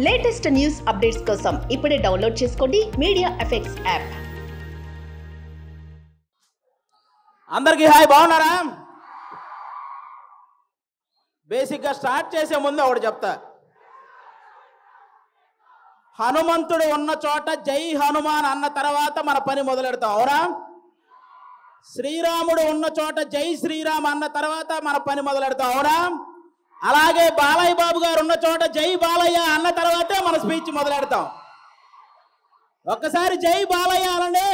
Latest news updates కోసం ఇప్పుడే download చేసుకోండి మీడియా ఎఫెక్ట్స్ యాప్. అందరికీ హాయ్, బాగున్నారా? బేసిక్గా స్టార్ట్ చేసే ముందు ఒకటి చెప్తా. హనుమంతుడు ఉన్న చోట జై హనుమాన్ అన్న తర్వాత మన పని మొదలెడతాం, అవునా? శ్రీరాముడు ఉన్న చోట జై శ్రీరామ్ అన్న తర్వాత మన పని మొదలెడతాం, అవునా? అలాగే బాలయ్య బాబు గారు ఉన్న చోట జై బాలయ్య అన్న తర్వాతే మన స్పీచ్ మొదలెడతాం. ఒక్కసారి జై బాలయ్య అనండి.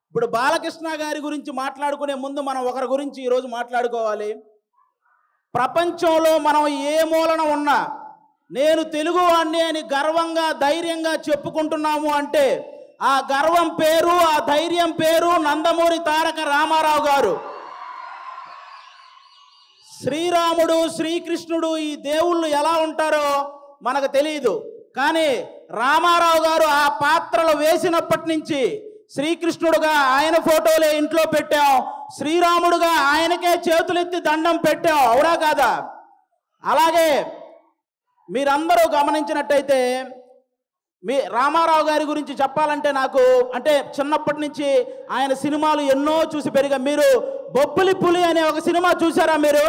ఇప్పుడు బాలకృష్ణ గారి గురించి మాట్లాడుకునే ముందు మనం ఒకరి గురించి ఈరోజు మాట్లాడుకోవాలి. ప్రపంచంలో మనం ఏ మూలన ఉన్నా నేను తెలుగువాణ్ణి అని గర్వంగా ధైర్యంగా చెప్పుకుంటున్నాము అంటే ఆ గర్వం పేరు, ఆ ధైర్యం పేరు నందమూరి తారక రామారావు గారు. శ్రీరాముడు, శ్రీకృష్ణుడు ఈ దేవుళ్ళు ఎలా ఉంటారో మనకు తెలియదు, కానీ రామారావు గారు ఆ పాత్రలు వేసినప్పటి నుంచి శ్రీకృష్ణుడుగా ఆయన ఫోటోలే ఇంట్లో పెట్టాం, శ్రీరాముడుగా ఆయనకే చేతులెత్తి దండం పెట్టాం, అవునా కాదా? అలాగే మీరందరూ గమనించినట్టయితే మీ రామారావు గారి గురించి చెప్పాలంటే నాకు చిన్నప్పటి నుంచి ఆయన సినిమాలు ఎన్నో చూసి పెరిగా. మీరు బొబ్బిలి పులి అనే ఒక సినిమా చూసారా? మీరు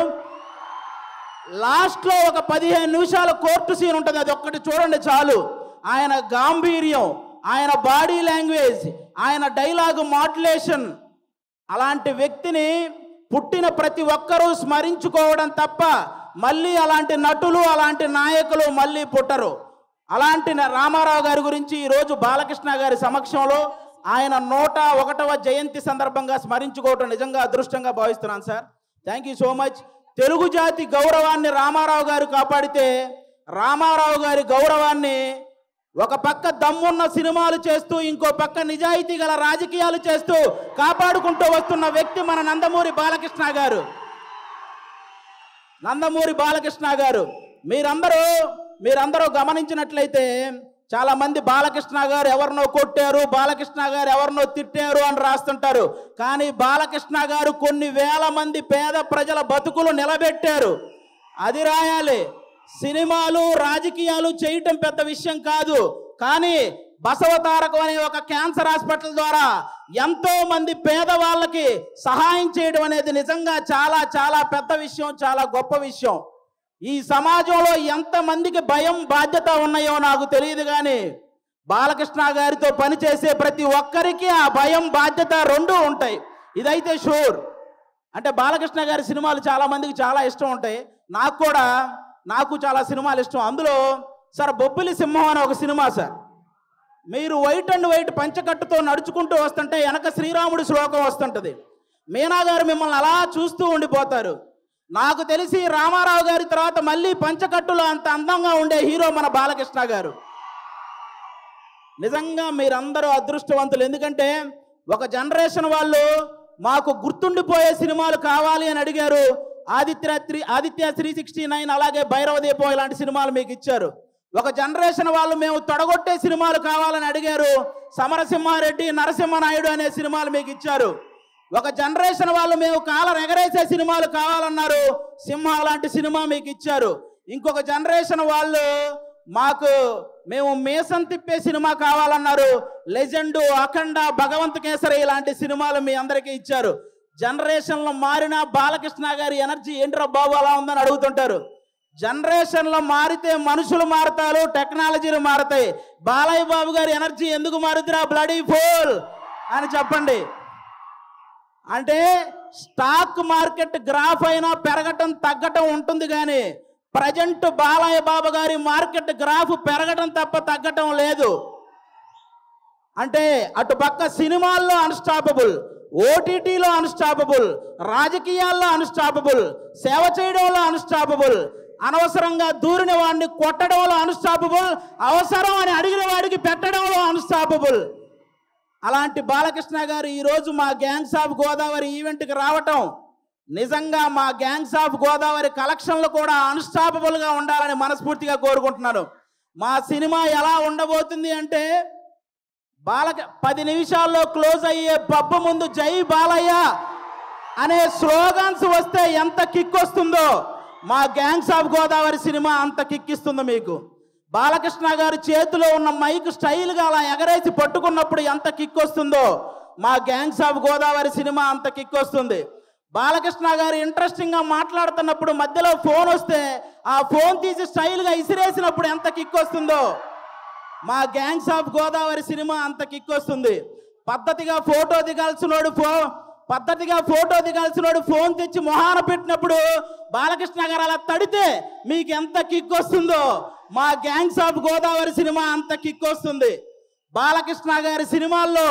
లాస్ట్లో ఒక 15 నిమిషాల కోర్టు సీన్ ఉంటుంది, అది ఒక్కటి చూడండి చాలు. ఆయన గాంభీర్యం, ఆయన బాడీ లాంగ్వేజ్, ఆయన డైలాగ్ మాడ్యులేషన్, అలాంటి వ్యక్తిని పుట్టిన ప్రతి ఒక్కరూ స్మరించుకోవడం తప్ప మళ్ళీ అలాంటి నటులు, అలాంటి నాయకులు మళ్ళీ పుట్టరు. అలాంటి రామారావు గారి గురించి ఈరోజు బాలకృష్ణ గారి సమక్షంలో ఆయన 101వ జయంతి సందర్భంగా స్మరించుకోవటం నిజంగా అదృష్టంగా భావిస్తున్నాను sir. Thank you so much. Telugu జాతి గౌరవాన్ని రామారావు గారు కాపాడితే, రామారావు గారి గౌరవాన్ని ఒక పక్క దమ్మున్న సినిమాలు చేస్తూ ఇంకో పక్క నిజాయితీ గల రాజకీయాలు చేస్తూ కాపాడుకుంటూ వస్తున్న వ్యక్తి మన నందమూరి బాలకృష్ణ గారు. నందమూరి బాలకృష్ణ గారు మీరందరూ గమనించినట్లయితే చాలా మంది బాలకృష్ణ గారు ఎవరినో కొట్టారు, బాలకృష్ణ గారు ఎవరినో తిట్టారు అని రాస్తుంటారు. కానీ బాలకృష్ణ గారు కొన్ని వేల మంది పేద ప్రజల బతుకులు నిలబెట్టారు, అది రాయాలి. సినిమాలు, రాజకీయాలు చేయటం పెద్ద విషయం కాదు, కానీ బసవతారకం అనే ఒక క్యాన్సర్ హాస్పిటల్ ద్వారా ఎంతో మంది పేదవాళ్ళకి సహాయం చేయడం అనేది నిజంగా చాలా చాలా పెద్ద విషయం, చాలా గొప్ప విషయం. ఈ సమాజంలో ఎంతమందికి భయం, బాధ్యత ఉన్నాయో నాకు తెలియదు, కానీ బాలకృష్ణ గారితో పనిచేసే ప్రతి ఒక్కరికి ఆ భయం, బాధ్యత రెండూ ఉంటాయి, ఇదైతే షూర్. అంటే బాలకృష్ణ గారి సినిమాలు చాలా మందికి చాలా ఇష్టం ఉంటాయి, నాకు చాలా సినిమాలు ఇష్టం. అందులో సార్ బొబ్బిలి సింహం అనే ఒక సినిమా సార్. మీరు వైట్ అండ్ వైట్ పంచకట్టుతో నడుచుకుంటూ వస్తుంటే వెనక శ్రీరాముడి శ్లోకం వస్తుంటుంది. మీనా గారు మిమ్మల్ని అలా చూస్తూ ఉండిపోతారు. నాకు తెలిసి రామారావు గారి తర్వాత మళ్ళీ పంచకట్టులో అంత అందంగా ఉండే హీరో మన బాలకృష్ణ గారు. నిజంగా మీరందరూ అదృష్టవంతులు, ఎందుకంటే ఒక జనరేషన్ వాళ్ళు మాకు గుర్తుండిపోయే సినిమాలు కావాలి అని అడిగారు. ఆదిత్య 369, అలాగే భైరవ దీపం ఇలాంటి సినిమాలు మీకు ఇచ్చారు. ఒక జనరేషన్ వాళ్ళు మేము తొడగొట్టే సినిమాలు కావాలని అడిగారు. సమరసింహారెడ్డి, నరసింహనాయుడు అనే సినిమాలు మీకు ఇచ్చారు. ఒక జనరేషన్ వాళ్ళు మేము కాలర్ ఎగరేసే సినిమాలు కావాలన్నారు, సింహ లాంటి సినిమా మీకు ఇచ్చారు. ఇంకొక జనరేషన్ వాళ్ళు మేము మేసం తిప్పే సినిమా కావాలన్నారు, లెజెండు, అఖండ, భగవంత్ కేసరి ఇలాంటి సినిమాలు మీ అందరికీ ఇచ్చారు. జనరేషన్లో మారిన బాలకృష్ణ గారి ఎనర్జీ ఏంట్రా బాబు అలా ఉందని అడుగుతుంటారు. జనరేషన్లో మారితే మనుషులు మారుతారు, టెక్నాలజీలు మారుతాయి. బాలయ్య బాబు గారి ఎనర్జీ ఎందుకు మారుతురా బ్లడీ ఫోల్ అని చెప్పండి. అంటే స్టాక్ మార్కెట్ గ్రాఫ్ అయినా పెరగటం తగ్గటం ఉంటుంది, కానీ ప్రజెంట్ బాలయ్య బాబు గారి మార్కెట్ గ్రాఫ్ పెరగటం తప్ప తగ్గటం లేదు. అంటే అటు పక్క సినిమాల్లో అన్స్టాపబుల్, ఓటీటీలో అన్స్టాపబుల్, రాజకీయాల్లో అన్స్టాపబుల్, సేవ చేయడంలో అన్స్టాపబుల్, అనవసరంగా దూరిన వాడిని కొట్టడంలో అన్స్టాపబుల్, అవసరం అని అడిగిన వాడికి పెట్టడంలో అన్స్టాపబుల్. అలాంటి బాలకృష్ణ గారు ఈరోజు మా గ్యాంగ్స్ ఆఫ్ గోదావరి ఈవెంట్కి రావటం నిజంగా మా గ్యాంగ్స్ ఆఫ్ గోదావరి కలెక్షన్లు కూడా అన్స్టాపబుల్గా ఉండాలని మనస్ఫూర్తిగా కోరుకుంటున్నాను. మా సినిమా ఎలా ఉండబోతుంది అంటే 10 నిమిషాల్లో క్లోజ్ అయ్యే పబ్బు ముందు జై బాలయ్య అనే స్లోగన్స్ వస్తే ఎంత కిక్ వస్తుందో మా గ్యాంగ్స్ ఆఫ్ గోదావరి సినిమా అంత కిక్కిస్తుంది మీకు. బాలకృష్ణ గారి చేతిలో ఉన్న మైక్ స్టైల్గా అలా ఎగరేసి పట్టుకున్నప్పుడు ఎంత కిక్ వస్తుందో మా గ్యాంగ్స్ ఆఫ్ గోదావరి సినిమా అంత కిక్ వస్తుంది. బాలకృష్ణ గారు ఇంట్రెస్టింగ్గా మాట్లాడుతున్నప్పుడు మధ్యలో ఫోన్ వస్తే ఆ ఫోన్ తీసి స్టైల్గా ఇసిరేసినప్పుడు ఎంత కిక్ వస్తుందో మా గ్యాంగ్స్ ఆఫ్ గోదావరి సినిమా అంత కిక్ వస్తుంది. పద్ధతిగా ఫోటో దిగాల్సినోడు ఫోన్ తెచ్చి మొహాన పెట్టినప్పుడు బాలకృష్ణ గారు అలా తడితే మీకు ఎంత కిక్ వస్తుందో మా గ్యాంగ్స్ ఆఫ్ గోదావరి సినిమా అంత కిక్ వస్తుంది. బాలకృష్ణ గారి సినిమాల్లో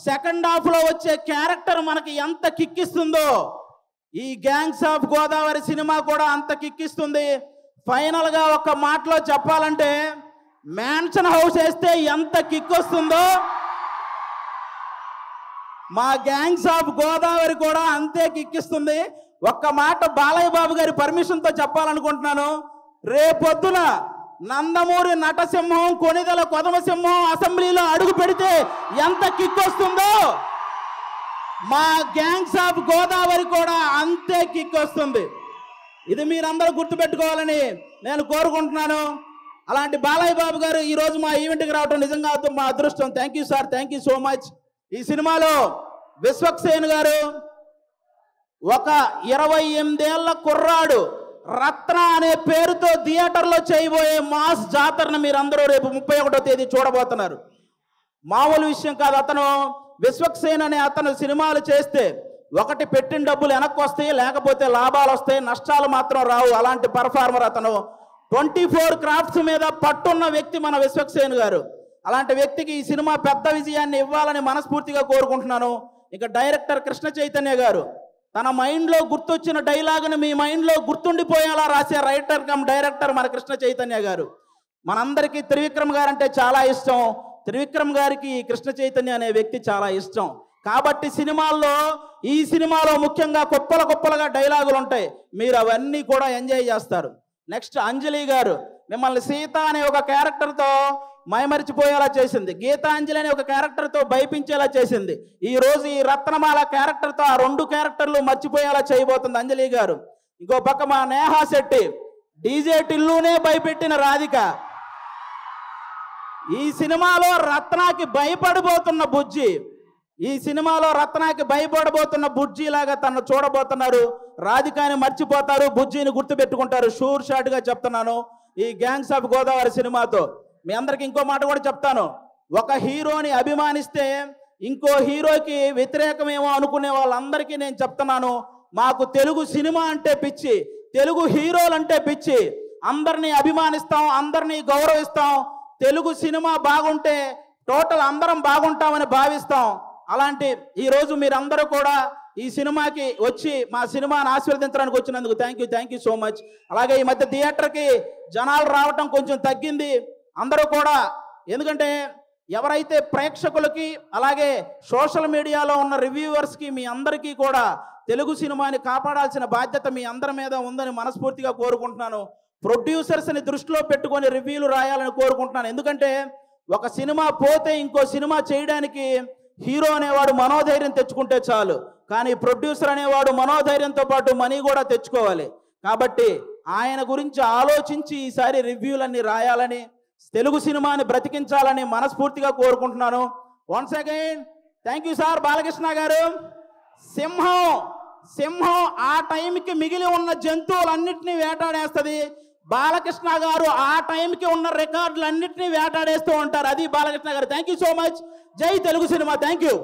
సెకండ్ హాఫ్లో వచ్చే క్యారెక్టర్ మనకి ఎంత కిక్కిస్తుందో ఈ గ్యాంగ్స్ ఆఫ్ గోదావరి సినిమా కూడా అంత కిక్కిస్తుంది. ఫైనల్గా ఒక మాటలో చెప్పాలంటే మ్యాన్షన్ హౌస్ వేస్తే ఎంత కిక్ వస్తుందో మా గ్యాంగ్స్ ఆఫ్ గోదావరి కూడా అంతే కిక్కిస్తుంది. ఒక్క మాట బాలయ్య బాబు గారి పర్మిషన్తో చెప్పాలనుకుంటున్నాను. రేపొద్దున నందమూరి నటసింహం, కొణిదెల కొదమసింహం అసెంబ్లీలో అడుగు పెడితే ఎంత కిక్ వస్తుందో మా గ్యాంగ్స్ ఆఫ్ గోదావరి కూడా అంతే కిక్ వస్తుంది. ఇది మీరందరూ గుర్తుపెట్టుకోవాలని నేను కోరుకుంటున్నాను. అలాంటి బాలయ్య బాబు గారు ఈరోజు మా ఈవెంట్కి రావడం నిజంగా మా అదృష్టం. Thank you sir, thank you so much. ఈ సినిమాలో విశ్వక్సేన్ గారు ఒక 28 ఏళ్ల కుర్రాడు రత్న అనే పేరుతో థియేటర్లో చేయబోయే మాస్ జాతరను మీరందరూ రేపు 31వ తేదీ చూడబోతున్నారు. మామూలు విషయం కాదు. అతను విశ్వక్సేన్ అనే అతను సినిమాలు చేస్తే ఒకటి పెట్టిన డబ్బులు వెనక్కి వస్తాయి, లేకపోతే లాభాలు వస్తాయి, నష్టాలు మాత్రం రావు. అలాంటి పర్ఫార్మర్ అతను. 24 క్రాఫ్ట్స్ మీద పట్టున్న వ్యక్తి మన విశ్వక్సేన్ గారు. అలాంటి వ్యక్తికి ఈ సినిమా పెద్ద విజయాన్ని ఇవ్వాలని మనస్ఫూర్తిగా కోరుకుంటున్నాను. ఇక డైరెక్టర్ కృష్ణ చైతన్య గారు తన మైండ్లో గుర్తొచ్చిన డైలాగుని మీ మైండ్లో గుర్తుండిపోయేలా రాసే రైటర్ కమ్ డైరెక్టర్ మన కృష్ణ చైతన్య గారు. మనందరికీ త్రివిక్రమ్ గారు అంటే చాలా ఇష్టం. త్రివిక్రమ్ గారికి కృష్ణ చైతన్య అనే వ్యక్తి చాలా ఇష్టం. కాబట్టి ఈ సినిమాలో ముఖ్యంగా కుప్పలుగా డైలాగులు ఉంటాయి. మీరు అవన్నీ కూడా ఎంజాయ్ చేస్తారు. నెక్స్ట్ అంజలి గారు మిమ్మల్ని సీత అనే ఒక క్యారెక్టర్తో మైమరిచిపోయేలా చేసింది. గీతాంజలి అనే ఒక క్యారెక్టర్తో భయపించేలా చేసింది. ఈ రోజు ఈ రత్నమాల క్యారెక్టర్తో ఆ 2 క్యారెక్టర్లు మర్చిపోయేలా చేయబోతుంది అంజలి గారు. ఇంకో పక్క మా నేహా శెట్టి డీజే టిల్లునే భయపెట్టిన రాధిక. ఈ సినిమాలో రత్నాకి భయపడబోతున్న బుజ్జి లాగా తను చూడబోతున్నారు. రాధికాని మర్చిపోతారు, బుజ్జిని గుర్తుపెట్టుకుంటారు. షూర్ షాట్గా చెప్తున్నాను. ఈ గ్యాంగ్స్ ఆఫ్ గోదావరి సినిమాతో మీ అందరికి ఇంకో మాట కూడా చెప్తాను. ఒక హీరోని అభిమానిస్తే ఇంకో హీరోకి వ్యతిరేకమేమో అనుకునే వాళ్ళందరికీ నేను చెప్తున్నాను, మాకు తెలుగు సినిమా అంటే పిచ్చి, తెలుగు హీరోలు అంటే పిచ్చి. అందరినీ అభిమానిస్తాం, అందరినీ గౌరవిస్తాం. తెలుగు సినిమా బాగుంటే టోటల్ అందరం బాగుంటామని భావిస్తాం. అలాంటి ఈరోజు మీరందరూ కూడా ఈ సినిమాకి వచ్చి మా సినిమాని ఆశీర్వదించడానికి వచ్చినందుకు థ్యాంక్ యూ సో మచ్. అలాగే ఈ మధ్య థియేటర్కి జనాలు రావటం కొంచెం తగ్గింది. అందరూ కూడా ఎందుకంటే ఎవరైతే ప్రేక్షకులకి అలాగే సోషల్ మీడియాలో ఉన్న రివ్యూవర్స్కి మీ అందరికీ కూడా తెలుగు సినిమాని కాపాడాల్సిన బాధ్యత మీ అందరి మీద ఉందని మనస్ఫూర్తిగా కోరుకుంటున్నాను. ప్రొడ్యూసర్స్ని దృష్టిలో పెట్టుకొని రివ్యూలు రాయాలని కోరుకుంటున్నాను. ఎందుకంటే ఒక సినిమా పోతే ఇంకో సినిమా చేయడానికి హీరో అనేవాడు మనోధైర్యం తెచ్చుకుంటే చాలు, కానీ ప్రొడ్యూసర్ అనేవాడు మనోధైర్యంతో పాటు మనీ కూడా తెచ్చుకోవాలి. కాబట్టి ఆయన గురించి ఆలోచించి ఈసారి రివ్యూలన్నీ రాయాలని, తెలుగు సినిమాని బ్రతికించాలని మనస్ఫూర్తిగా కోరుకుంటున్నాను. Once again thank you sir. Balakrishna గారు సింహం ఆ టైంకి మిగిలి ఉన్న జంతువులన్నింటినీ వేటాడేస్తుంది. బాలకృష్ణ గారు ఆ టైంకి ఉన్న రికార్డులన్నింటినీ వేటాడేస్తూ ఉంటారు. అది బాలకృష్ణ గారు. Thank you so much. జై తెలుగు సినిమా. Thank you.